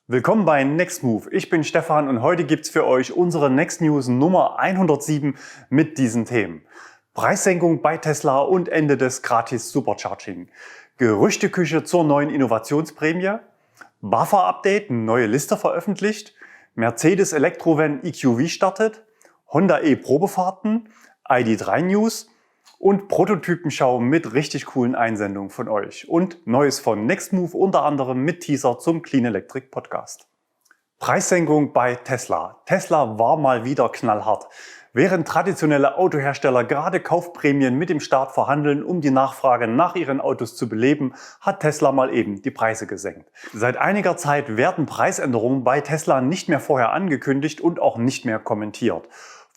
Willkommen bei Next Move. Ich bin Stefan und heute gibt's für euch unsere Next News Nummer 107 mit diesen Themen. Preissenkung bei Tesla und Ende des Gratis Supercharging. Gerüchteküche zur neuen Innovationsprämie. BAFA-Update, neue Liste veröffentlicht. Mercedes Elektrovan EQV startet. Honda E-Probefahrten. ID.3 News. Und Prototypenschau mit richtig coolen Einsendungen von euch. Und Neues von Nextmove, unter anderem mit Teaser zum Clean Electric Podcast. Preissenkung bei Tesla. Tesla war mal wieder knallhart. Während traditionelle Autohersteller gerade Kaufprämien mit dem Staat verhandeln, um die Nachfrage nach ihren Autos zu beleben, hat Tesla mal eben die Preise gesenkt. Seit einiger Zeit werden Preisänderungen bei Tesla nicht mehr vorher angekündigt und auch nicht mehr kommentiert.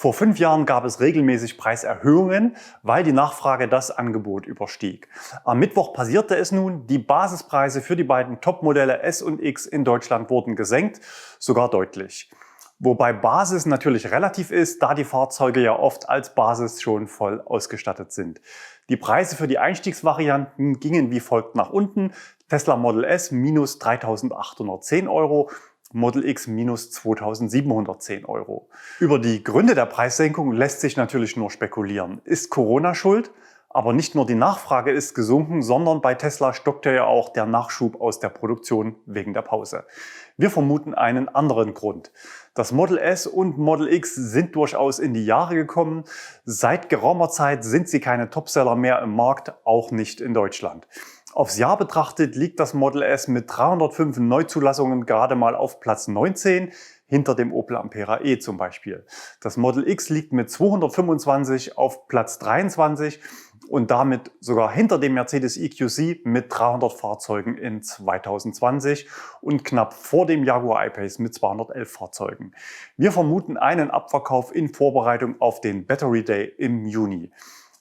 Vor 5 Jahren gab es regelmäßig Preiserhöhungen, weil die Nachfrage das Angebot überstieg. Am Mittwoch passierte es nun, die Basispreise für die beiden Topmodelle S und X in Deutschland wurden gesenkt, sogar deutlich. Wobei Basis natürlich relativ ist, da die Fahrzeuge ja oft als Basis schon voll ausgestattet sind. Die Preise für die Einstiegsvarianten gingen wie folgt nach unten. Tesla Model S minus 3.810 Euro. Model X minus 2.710 Euro. Über die Gründe der Preissenkung lässt sich natürlich nur spekulieren. Ist Corona schuld? Aber nicht nur die Nachfrage ist gesunken, sondern bei Tesla stockte ja auch der Nachschub aus der Produktion wegen der Pause. Wir vermuten einen anderen Grund. Das Model S und Model X sind durchaus in die Jahre gekommen. Seit geraumer Zeit sind sie keine Topseller mehr im Markt, auch nicht in Deutschland. Aufs Jahr betrachtet liegt das Model S mit 305 Neuzulassungen gerade mal auf Platz 19, hinter dem Opel Ampera E zum Beispiel. Das Model X liegt mit 225 auf Platz 23 und damit sogar hinter dem Mercedes EQC mit 300 Fahrzeugen in 2020 und knapp vor dem Jaguar I-Pace mit 211 Fahrzeugen. Wir vermuten einen Abverkauf in Vorbereitung auf den Battery Day im Juni.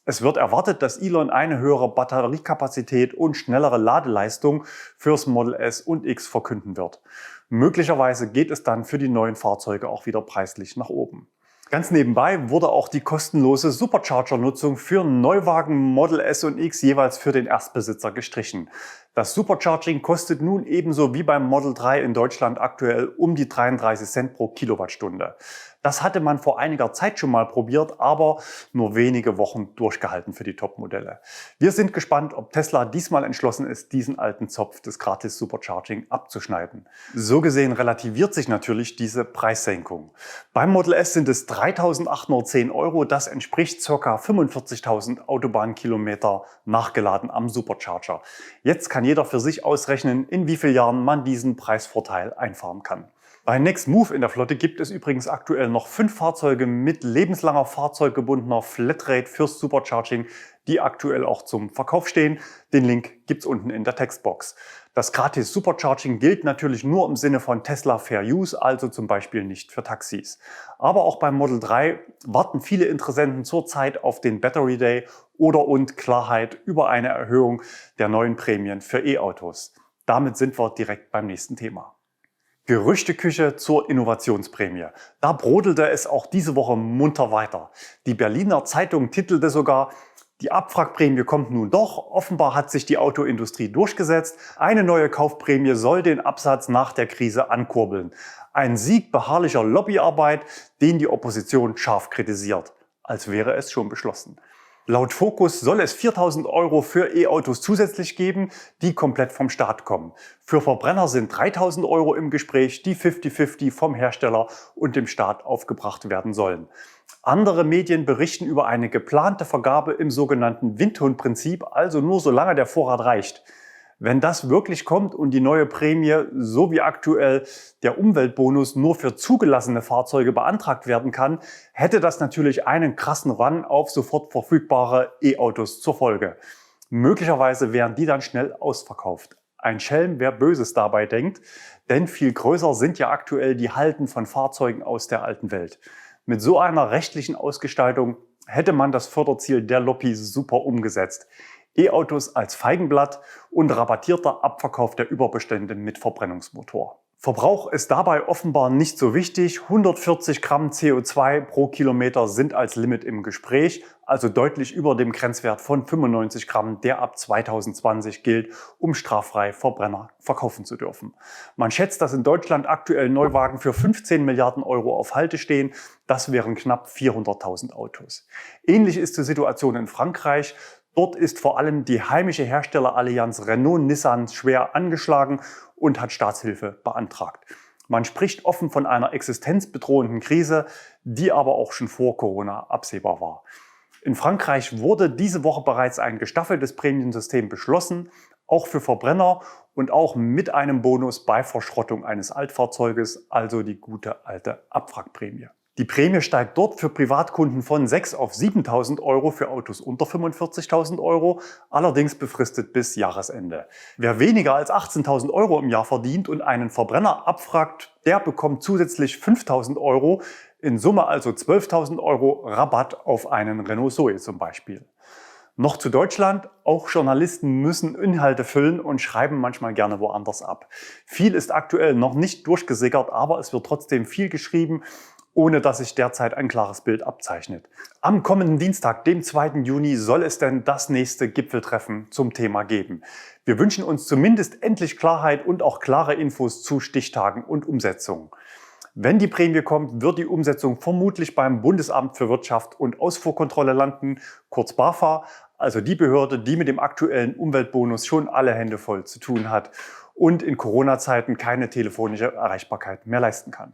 Es wird erwartet, dass Elon eine höhere Batteriekapazität und schnellere Ladeleistung fürs Model S und X verkünden wird. Möglicherweise geht es dann für die neuen Fahrzeuge auch wieder preislich nach oben. Ganz nebenbei wurde auch die kostenlose Supercharger-Nutzung für Neuwagen Model S und X jeweils für den Erstbesitzer gestrichen. Das Supercharging kostet nun ebenso wie beim Model 3 in Deutschland aktuell um die 33 Cent pro Kilowattstunde. Das hatte man vor einiger Zeit schon mal probiert, aber nur wenige Wochen durchgehalten für die Topmodelle. Wir sind gespannt, ob Tesla diesmal entschlossen ist, diesen alten Zopf des Gratis Supercharging abzuschneiden. So gesehen relativiert sich natürlich diese Preissenkung. Beim Model S sind es 3.810 Euro, das entspricht ca. 45.000 Autobahnkilometer nachgeladen am Supercharger. Jetzt kann jeder für sich ausrechnen, in wie vielen Jahren man diesen Preisvorteil einfahren kann. Bei Next Move in der Flotte gibt es übrigens aktuell noch 5 Fahrzeuge mit lebenslanger fahrzeuggebundener Flatrate fürs Supercharging, die aktuell auch zum Verkauf stehen. Den Link gibt's unten in der Textbox. Das Gratis Supercharging gilt natürlich nur im Sinne von Tesla Fair Use, also zum Beispiel nicht für Taxis. Aber auch beim Model 3 warten viele Interessenten zurzeit auf den Battery Day und Klarheit über eine Erhöhung der neuen Prämien für E-Autos. Damit sind wir direkt beim nächsten Thema. Gerüchteküche zur Innovationsprämie. Da brodelte es auch diese Woche munter weiter. Die Berliner Zeitung titelte sogar: Die Abwrackprämie kommt nun doch. Offenbar hat sich die Autoindustrie durchgesetzt. Eine neue Kaufprämie soll den Absatz nach der Krise ankurbeln. Ein Sieg beharrlicher Lobbyarbeit, den die Opposition scharf kritisiert. Als wäre es schon beschlossen. Laut Focus soll es 4.000 Euro für E-Autos zusätzlich geben, die komplett vom Staat kommen. Für Verbrenner sind 3.000 Euro im Gespräch, die 50-50 vom Hersteller und dem Staat aufgebracht werden sollen. Andere Medien berichten über eine geplante Vergabe im sogenannten Windhundprinzip, also nur solange der Vorrat reicht. Wenn das wirklich kommt und die neue Prämie, so wie aktuell der Umweltbonus, nur für zugelassene Fahrzeuge beantragt werden kann, hätte das natürlich einen krassen Run auf sofort verfügbare E-Autos zur Folge. Möglicherweise wären die dann schnell ausverkauft. Ein Schelm, wer Böses dabei denkt, denn viel größer sind ja aktuell die Halden von Fahrzeugen aus der alten Welt. Mit so einer rechtlichen Ausgestaltung hätte man das Förderziel der Lobby super umgesetzt. E-Autos als Feigenblatt und rabattierter Abverkauf der Überbestände mit Verbrennungsmotor. Verbrauch ist dabei offenbar nicht so wichtig. 140 Gramm CO2 pro Kilometer sind als Limit im Gespräch, also deutlich über dem Grenzwert von 95 Gramm, der ab 2020 gilt, um straffrei Verbrenner verkaufen zu dürfen. Man schätzt, dass in Deutschland aktuell Neuwagen für 15 Milliarden Euro auf Halde stehen. Das wären knapp 400.000 Autos. Ähnlich ist die Situation in Frankreich. Dort ist vor allem die heimische Herstellerallianz Renault-Nissan schwer angeschlagen und hat Staatshilfe beantragt. Man spricht offen von einer existenzbedrohenden Krise, die aber auch schon vor Corona absehbar war. In Frankreich wurde diese Woche bereits ein gestaffeltes Prämiensystem beschlossen, auch für Verbrenner und auch mit einem Bonus bei Verschrottung eines Altfahrzeuges, also die gute alte Abwrackprämie. Die Prämie steigt dort für Privatkunden von 6.000 auf 7.000 Euro, für Autos unter 45.000 Euro, allerdings befristet bis Jahresende. Wer weniger als 18.000 Euro im Jahr verdient und einen Verbrenner abwrackt, der bekommt zusätzlich 5.000 Euro, in Summe also 12.000 Euro Rabatt auf einen Renault Zoe zum Beispiel. Noch zu Deutschland: Auch Journalisten müssen Inhalte füllen und schreiben manchmal gerne woanders ab. Viel ist aktuell noch nicht durchgesickert, aber es wird trotzdem viel geschrieben, ohne dass sich derzeit ein klares Bild abzeichnet. Am kommenden Dienstag, dem 2. Juni, soll es denn das nächste Gipfeltreffen zum Thema geben. Wir wünschen uns zumindest endlich Klarheit und auch klare Infos zu Stichtagen und Umsetzungen. Wenn die Prämie kommt, wird die Umsetzung vermutlich beim Bundesamt für Wirtschaft und Ausfuhrkontrolle landen, kurz BAFA, also die Behörde, die mit dem aktuellen Umweltbonus schon alle Hände voll zu tun hat und in Corona-Zeiten keine telefonische Erreichbarkeit mehr leisten kann.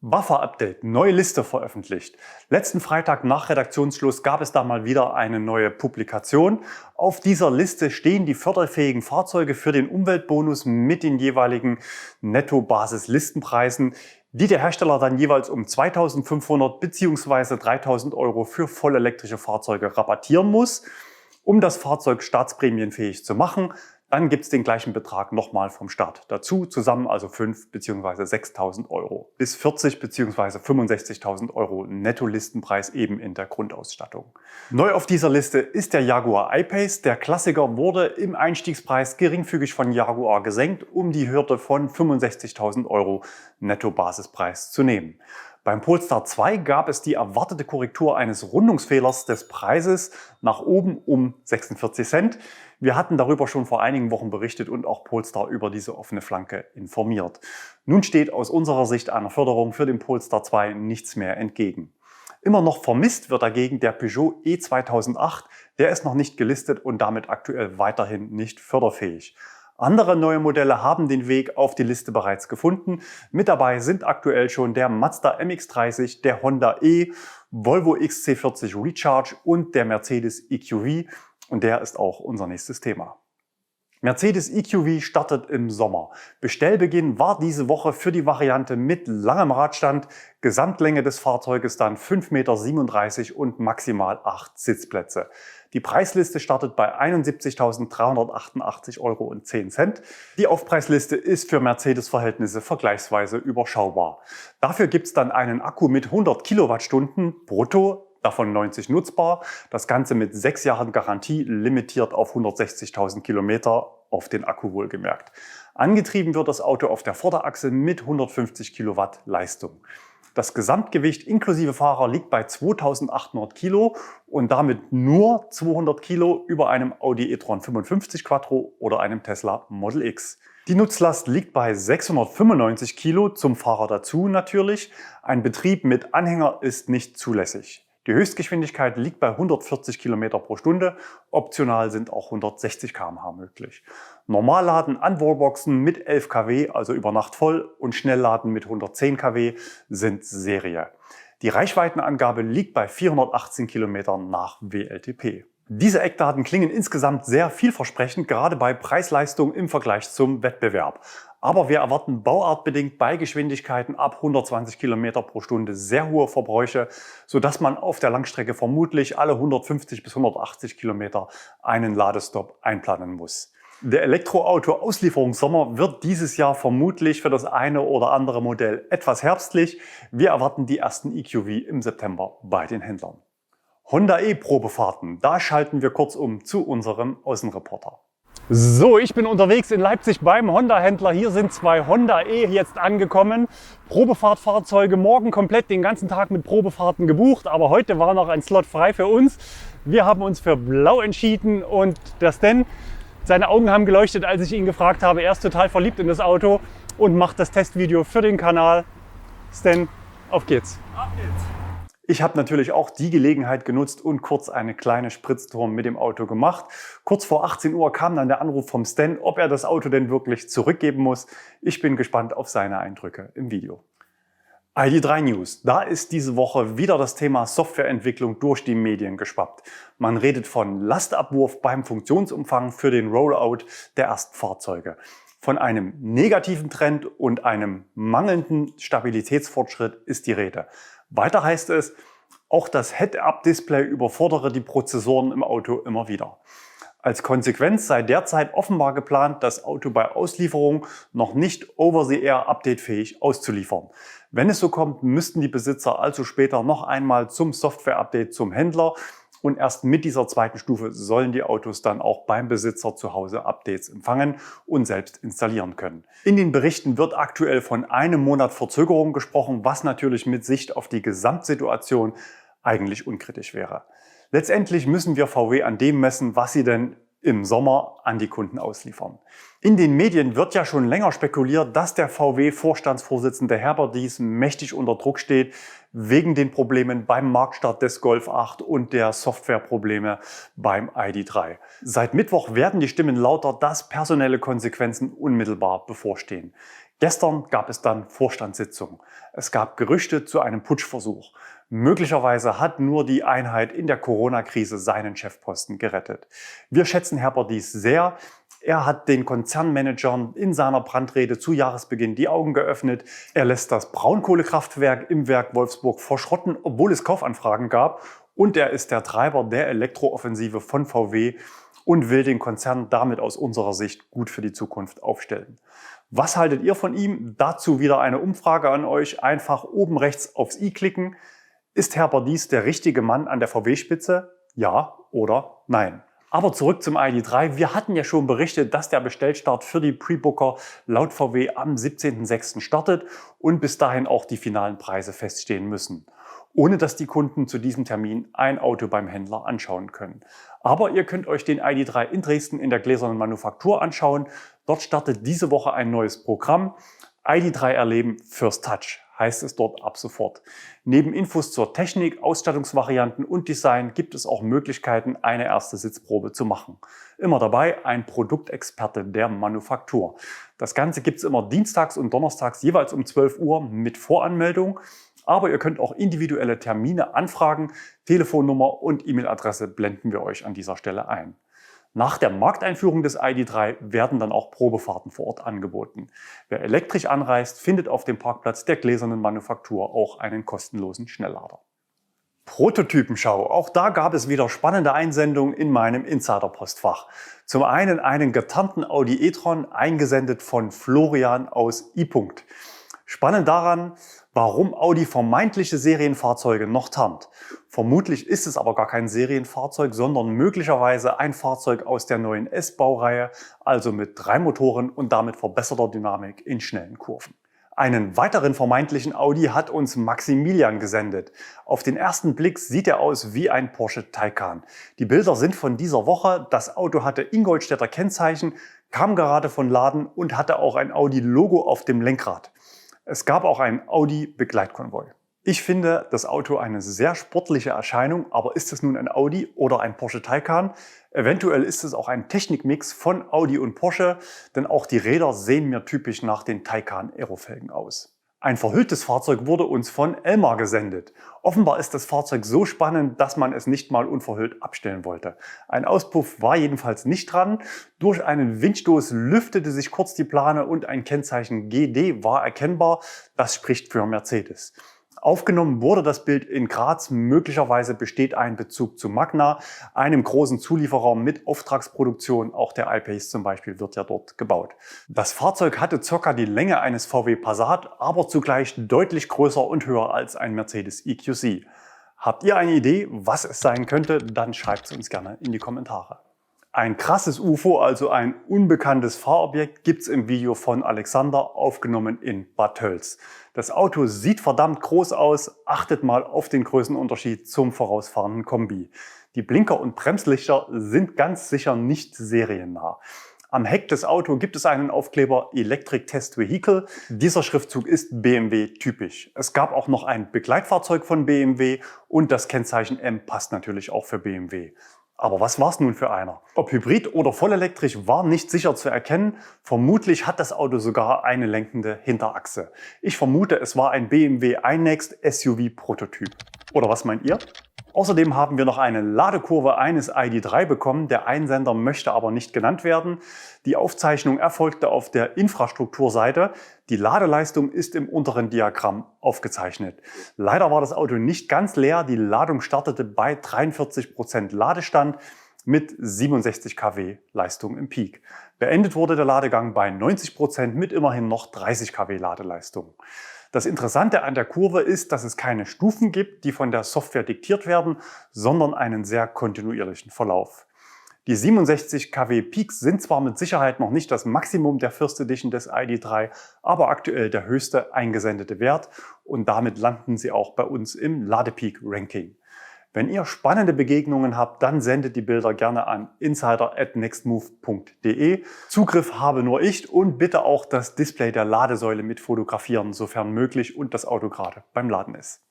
BAFA-Update, neue Liste veröffentlicht. Letzten Freitag nach Redaktionsschluss gab es da mal wieder eine neue Publikation. Auf dieser Liste stehen die förderfähigen Fahrzeuge für den Umweltbonus mit den jeweiligen Netto-Basis-Listenpreisen, die der Hersteller dann jeweils um 2.500 bzw. 3.000 Euro für vollelektrische Fahrzeuge rabattieren muss, um das Fahrzeug staatsprämienfähig zu machen. Dann gibt es den gleichen Betrag nochmal vom Staat dazu, zusammen also 5.000 bzw. 6.000 Euro. Bis 40.000 bzw. 65.000 Euro Netto-Listenpreis eben in der Grundausstattung. Neu auf dieser Liste ist der Jaguar I-Pace. Der Klassiker wurde im Einstiegspreis geringfügig von Jaguar gesenkt, um die Hürde von 65.000 Euro Netto-Basispreis zu nehmen. Beim Polestar 2 gab es die erwartete Korrektur eines Rundungsfehlers des Preises nach oben um 46 Cent. Wir hatten darüber schon vor einigen Wochen berichtet und auch Polestar über diese offene Flanke informiert. Nun steht aus unserer Sicht einer Förderung für den Polestar 2 nichts mehr entgegen. Immer noch vermisst wird dagegen der Peugeot E2008. Der ist noch nicht gelistet und damit aktuell weiterhin nicht förderfähig. Andere neue Modelle haben den Weg auf die Liste bereits gefunden. Mit dabei sind aktuell schon der Mazda MX-30, der Honda E, Volvo XC40 Recharge und der Mercedes EQV. Und der ist auch unser nächstes Thema. Mercedes EQV startet im Sommer. Bestellbeginn war diese Woche für die Variante mit langem Radstand. Gesamtlänge des Fahrzeuges dann 5,37 Meter und maximal 8 Sitzplätze. Die Preisliste startet bei 71.388,10 Euro. Die Aufpreisliste ist für Mercedes-Verhältnisse vergleichsweise überschaubar. Dafür gibt es dann einen Akku mit 100 Kilowattstunden brutto, davon 90 nutzbar. Das Ganze mit 6 Jahren Garantie, limitiert auf 160.000 Kilometer, auf den Akku wohlgemerkt. Angetrieben wird das Auto auf der Vorderachse mit 150 Kilowatt Leistung. Das Gesamtgewicht inklusive Fahrer liegt bei 2.800 Kilo und damit nur 200 Kilo über einem Audi e-tron 55 Quattro oder einem Tesla Model X. Die Nutzlast liegt bei 695 Kilo, zum Fahrer dazu natürlich. Ein Betrieb mit Anhänger ist nicht zulässig. Die Höchstgeschwindigkeit liegt bei 140 km pro Stunde, optional sind auch 160 km/h möglich. Normalladen an Wallboxen mit 11 kW, also über Nacht voll, und Schnellladen mit 110 kW sind Serie. Die Reichweitenangabe liegt bei 418 km nach WLTP. Diese Eckdaten klingen insgesamt sehr vielversprechend, gerade bei Preis-Leistung im Vergleich zum Wettbewerb. Aber wir erwarten bauartbedingt bei Geschwindigkeiten ab 120 km pro Stunde sehr hohe Verbräuche, sodass man auf der Langstrecke vermutlich alle 150 bis 180 Kilometer einen Ladestopp einplanen muss. Der Elektroauto-Auslieferungssommer wird dieses Jahr vermutlich für das eine oder andere Modell etwas herbstlich. Wir erwarten die ersten EQV im September bei den Händlern. Honda E-Probefahrten, da schalten wir kurz um zu unserem Außenreporter. So, ich bin unterwegs in Leipzig beim Honda-Händler. Hier sind zwei Honda E jetzt angekommen. Probefahrtfahrzeuge, morgen komplett den ganzen Tag mit Probefahrten gebucht. Aber heute war noch ein Slot frei für uns. Wir haben uns für Blau entschieden und der Stan, seine Augen haben geleuchtet, als ich ihn gefragt habe. Er ist total verliebt in das Auto und macht das Testvideo für den Kanal. Stan, auf geht's. Auf geht's. Ich habe natürlich auch die Gelegenheit genutzt und kurz eine kleine Spritztour mit dem Auto gemacht. Kurz vor 18 Uhr kam dann der Anruf vom Stan, ob er das Auto denn wirklich zurückgeben muss. Ich bin gespannt auf seine Eindrücke im Video. ID.3 News. Da ist diese Woche wieder das Thema Softwareentwicklung durch die Medien geschwappt. Man redet von Lastabwurf beim Funktionsumfang für den Rollout der ersten Fahrzeuge. Von einem negativen Trend und einem mangelnden Stabilitätsfortschritt ist die Rede. Weiter heißt es, auch das Head-Up-Display überfordere die Prozessoren im Auto immer wieder. Als Konsequenz sei derzeit offenbar geplant, das Auto bei Auslieferung noch nicht Over-the-Air updatefähig auszuliefern. Wenn es so kommt, müssten die Besitzer also später noch einmal zum Software-Update zum Händler und erst mit dieser zweiten Stufe sollen die Autos dann auch beim Besitzer zu Hause Updates empfangen und selbst installieren können. In den Berichten wird aktuell von einem Monat Verzögerung gesprochen, was natürlich mit Sicht auf die Gesamtsituation eigentlich unkritisch wäre. Letztendlich müssen wir VW an dem messen, was sie denn im Sommer an die Kunden ausliefern. In den Medien wird ja schon länger spekuliert, dass der VW-Vorstandsvorsitzende Herbert Diess mächtig unter Druck steht, wegen den Problemen beim Marktstart des Golf 8 und der Softwareprobleme beim ID.3. Seit Mittwoch werden die Stimmen lauter, dass personelle Konsequenzen unmittelbar bevorstehen. Gestern gab es dann Vorstandssitzung. Es gab Gerüchte zu einem Putschversuch. Möglicherweise hat nur die Einheit in der Corona-Krise seinen Chefposten gerettet. Wir schätzen Herbert Diess sehr. Er hat den Konzernmanagern in seiner Brandrede zu Jahresbeginn die Augen geöffnet. Er lässt das Braunkohlekraftwerk im Werk Wolfsburg verschrotten, obwohl es Kaufanfragen gab. Und er ist der Treiber der Elektrooffensive von VW und will den Konzern damit aus unserer Sicht gut für die Zukunft aufstellen. Was haltet ihr von ihm? Dazu wieder eine Umfrage an euch. Einfach oben rechts aufs i klicken. Ist Herbert Diess der richtige Mann an der VW-Spitze? Ja oder nein? Aber zurück zum ID.3. Wir hatten ja schon berichtet, dass der Bestellstart für die Pre-Booker laut VW am 17.06. startet und bis dahin auch die finalen Preise feststehen müssen, ohne dass die Kunden zu diesem Termin ein Auto beim Händler anschauen können. Aber ihr könnt euch den ID.3 in Dresden in der Gläsernen Manufaktur anschauen. Dort startet diese Woche ein neues Programm. ID.3 erleben First Touch heißt es dort ab sofort. Neben Infos zur Technik, Ausstattungsvarianten und Design gibt es auch Möglichkeiten, eine erste Sitzprobe zu machen. Immer dabei ein Produktexperte der Manufaktur. Das Ganze gibt es immer dienstags und donnerstags jeweils um 12 Uhr mit Voranmeldung. Aber ihr könnt auch individuelle Termine anfragen. Telefonnummer und E-Mail-Adresse blenden wir euch an dieser Stelle ein. Nach der Markteinführung des ID.3 werden dann auch Probefahrten vor Ort angeboten. Wer elektrisch anreist, findet auf dem Parkplatz der Gläsernen Manufaktur auch einen kostenlosen Schnelllader. Prototypenschau. Auch da gab es wieder spannende Einsendungen in meinem Insider-Postfach. Zum einen einen getarnten Audi e-tron, eingesendet von Florian aus I. Spannend daran, warum Audi vermeintliche Serienfahrzeuge noch tarnt. Vermutlich ist es aber gar kein Serienfahrzeug, sondern möglicherweise ein Fahrzeug aus der neuen S-Baureihe, also mit 3 Motoren und damit verbesserter Dynamik in schnellen Kurven. Einen weiteren vermeintlichen Audi hat uns Maximilian gesendet. Auf den ersten Blick sieht er aus wie ein Porsche Taycan. Die Bilder sind von dieser Woche. Das Auto hatte Ingolstädter Kennzeichen, kam gerade von Laden und hatte auch ein Audi-Logo auf dem Lenkrad. Es gab auch einen Audi-Begleitkonvoi. Ich finde das Auto eine sehr sportliche Erscheinung, aber ist es nun ein Audi oder ein Porsche Taycan? Eventuell ist es auch ein Technikmix von Audi und Porsche, denn auch die Räder sehen mir typisch nach den Taycan Aerofelgen aus. Ein verhülltes Fahrzeug wurde uns von Elmar gesendet. Offenbar ist das Fahrzeug so spannend, dass man es nicht mal unverhüllt abstellen wollte. Ein Auspuff war jedenfalls nicht dran. Durch einen Windstoß lüftete sich kurz die Plane und ein Kennzeichen GD war erkennbar. Das spricht für Mercedes. Aufgenommen wurde das Bild in Graz. Möglicherweise besteht ein Bezug zu Magna, einem großen Zulieferer mit Auftragsproduktion. Auch der I-Pace zum Beispiel wird ja dort gebaut. Das Fahrzeug hatte ca. die Länge eines VW Passat, aber zugleich deutlich größer und höher als ein Mercedes EQC. Habt ihr eine Idee, was es sein könnte? Dann schreibt es uns gerne in die Kommentare. Ein krasses UFO, also ein unbekanntes Fahrobjekt, gibt's im Video von Alexander, aufgenommen in Bad Tölz. Das Auto sieht verdammt groß aus, achtet mal auf den Größenunterschied zum vorausfahrenden Kombi. Die Blinker und Bremslichter sind ganz sicher nicht seriennah. Am Heck des Autos gibt es einen Aufkleber Electric Test Vehicle. Dieser Schriftzug ist BMW typisch. Es gab auch noch ein Begleitfahrzeug von BMW und das Kennzeichen M passt natürlich auch für BMW. Aber was war es nun für einer? Ob hybrid oder vollelektrisch war nicht sicher zu erkennen. Vermutlich hat das Auto sogar eine lenkende Hinterachse. Ich vermute, es war ein BMW iNext SUV Prototyp. Oder was meint ihr? Außerdem haben wir noch eine Ladekurve eines ID.3 bekommen. Der Einsender möchte aber nicht genannt werden. Die Aufzeichnung erfolgte auf der Infrastrukturseite. Die Ladeleistung ist im unteren Diagramm aufgezeichnet. Leider war das Auto nicht ganz leer. Die Ladung startete bei 43% Ladestand mit 67 kW Leistung im Peak. Beendet wurde der Ladegang bei 90% mit immerhin noch 30 kW Ladeleistung. Das Interessante an der Kurve ist, dass es keine Stufen gibt, die von der Software diktiert werden, sondern einen sehr kontinuierlichen Verlauf. Die 67 kW Peaks sind zwar mit Sicherheit noch nicht das Maximum der First Edition des ID.3, aber aktuell der höchste eingesendete Wert und damit landen sie auch bei uns im Ladepeak-Ranking. Wenn ihr spannende Begegnungen habt, dann sendet die Bilder gerne an insider@nextmove.de. Zugriff habe nur ich und bitte auch das Display der Ladesäule mit fotografieren, sofern möglich und das Auto gerade beim Laden ist.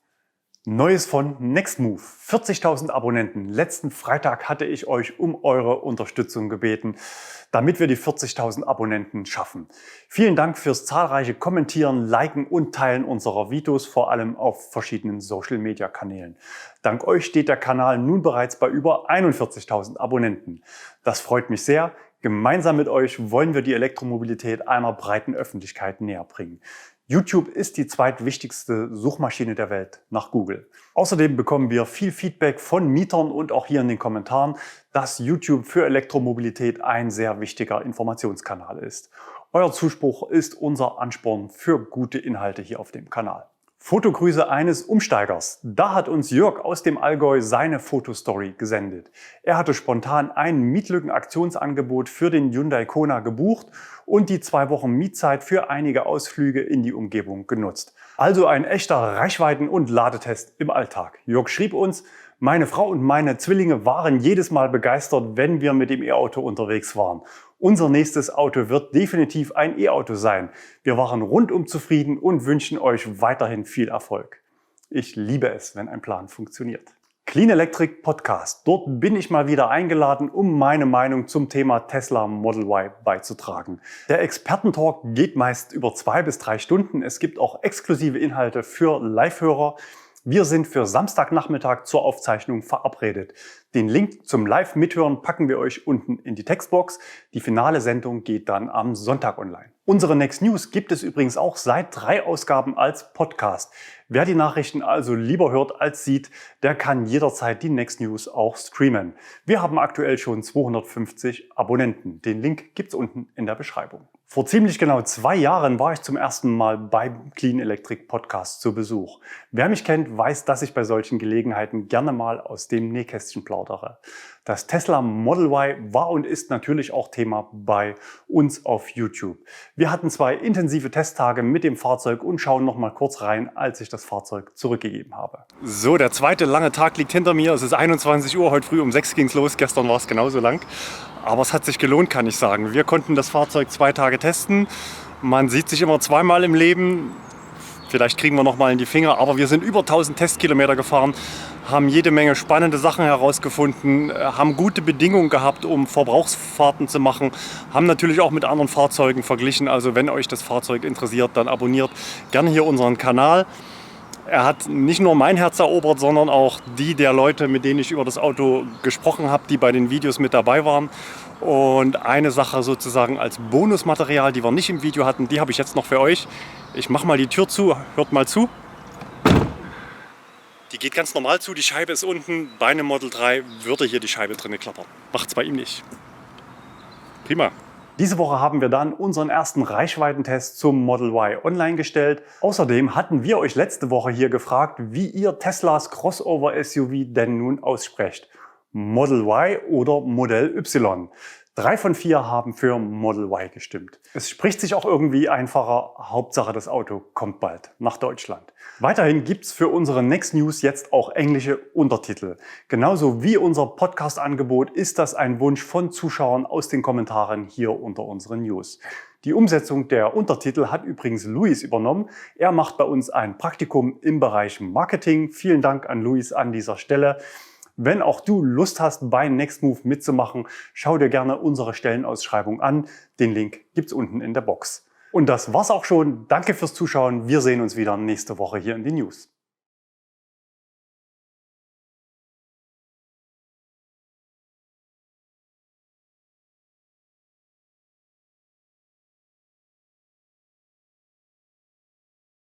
Neues von Nextmove. 40.000 Abonnenten. Letzten Freitag hatte ich euch um eure Unterstützung gebeten, damit wir die 40.000 Abonnenten schaffen. Vielen Dank fürs zahlreiche Kommentieren, Liken und Teilen unserer Videos, vor allem auf verschiedenen Social-Media-Kanälen. Dank euch steht der Kanal nun bereits bei über 41.000 Abonnenten. Das freut mich sehr. Gemeinsam mit euch wollen wir die Elektromobilität einer breiten Öffentlichkeit näher bringen. YouTube ist die zweitwichtigste Suchmaschine der Welt nach Google. Außerdem bekommen wir viel Feedback von Mietern und auch hier in den Kommentaren, dass YouTube für Elektromobilität ein sehr wichtiger Informationskanal ist. Euer Zuspruch ist unser Ansporn für gute Inhalte hier auf dem Kanal. Fotogrüße eines Umsteigers. Da hat uns Jörg aus dem Allgäu seine Fotostory gesendet. Er hatte spontan ein Mietlückenaktionsangebot für den Hyundai Kona gebucht und die 2 Wochen Mietzeit für einige Ausflüge in die Umgebung genutzt. Also ein echter Reichweiten- und Ladetest im Alltag. Jörg schrieb uns: Meine Frau und meine Zwillinge waren jedes Mal begeistert, wenn wir mit dem E-Auto unterwegs waren. Unser nächstes Auto wird definitiv ein E-Auto sein. Wir waren rundum zufrieden und wünschen euch weiterhin viel Erfolg. Ich liebe es, wenn ein Plan funktioniert. Clean Electric Podcast. Dort bin ich mal wieder eingeladen, um meine Meinung zum Thema Tesla Model Y beizutragen. Der Expertentalk geht meist über 2 bis 3 Stunden. Es gibt auch exklusive Inhalte für Live-Hörer. Wir sind für Samstagnachmittag zur Aufzeichnung verabredet. Den Link zum Live-Mithören packen wir euch unten in die Textbox. Die finale Sendung geht dann am Sonntag online. Unsere Next News gibt es übrigens auch seit 3 Ausgaben als Podcast. Wer die Nachrichten also lieber hört als sieht, der kann jederzeit die Next News auch streamen. Wir haben aktuell schon 250 Abonnenten. Den Link gibt's unten in der Beschreibung. Vor ziemlich genau 2 Jahren war ich zum ersten Mal beim Clean Electric Podcast zu Besuch. Wer mich kennt, weiß, dass ich bei solchen Gelegenheiten gerne mal aus dem Nähkästchen plaudere. Das Tesla Model Y war und ist natürlich auch Thema bei uns auf YouTube. Wir hatten 2 intensive Testtage mit dem Fahrzeug und schauen noch mal kurz rein, als ich das Fahrzeug zurückgegeben habe. So, der zweite lange Tag liegt hinter mir. Es ist 21 Uhr, heute früh um 6 ging es los. Gestern war es genauso lang. Aber es hat sich gelohnt, kann ich sagen. Wir konnten das Fahrzeug 2 Tage testen. Man sieht sich immer zweimal im Leben. Vielleicht kriegen wir noch mal in die Finger. Aber wir sind über 1000 Testkilometer gefahren, haben jede Menge spannende Sachen herausgefunden, haben gute Bedingungen gehabt, um Verbrauchsfahrten zu machen, haben natürlich auch mit anderen Fahrzeugen verglichen. Also wenn euch das Fahrzeug interessiert, dann abonniert gerne hier unseren Kanal. Er hat nicht nur mein Herz erobert, sondern auch die der Leute, mit denen ich über das Auto gesprochen habe, die bei den Videos mit dabei waren. Und eine Sache sozusagen als Bonusmaterial, die wir nicht im Video hatten, die habe ich jetzt noch für euch. Ich mache mal die Tür zu, hört mal zu. Die geht ganz normal zu, die Scheibe ist unten. Bei einem Model 3 würde hier die Scheibe drinne klappern. Macht's bei ihm nicht. Prima. Diese Woche haben wir dann unseren ersten Reichweitentest zum Model Y online gestellt. Außerdem hatten wir euch letzte Woche hier gefragt, wie ihr Teslas Crossover-SUV denn nun aussprecht. Model Y oder Modell Y. 3 von 4 haben für Model Y gestimmt. Es spricht sich auch irgendwie einfacher. Hauptsache, das Auto kommt bald nach Deutschland. Weiterhin gibt's für unsere Next News jetzt auch englische Untertitel. Genauso wie unser Podcast-Angebot ist das ein Wunsch von Zuschauern aus den Kommentaren hier unter unseren News. Die Umsetzung der Untertitel hat übrigens Luis übernommen. Er macht bei uns ein Praktikum im Bereich Marketing. Vielen Dank an Luis an dieser Stelle. Wenn auch du Lust hast, bei Next Move mitzumachen, schau dir gerne unsere Stellenausschreibung an. Den Link gibt's unten in der Box. Und das war's auch schon. Danke fürs Zuschauen. Wir sehen uns wieder nächste Woche hier in den News.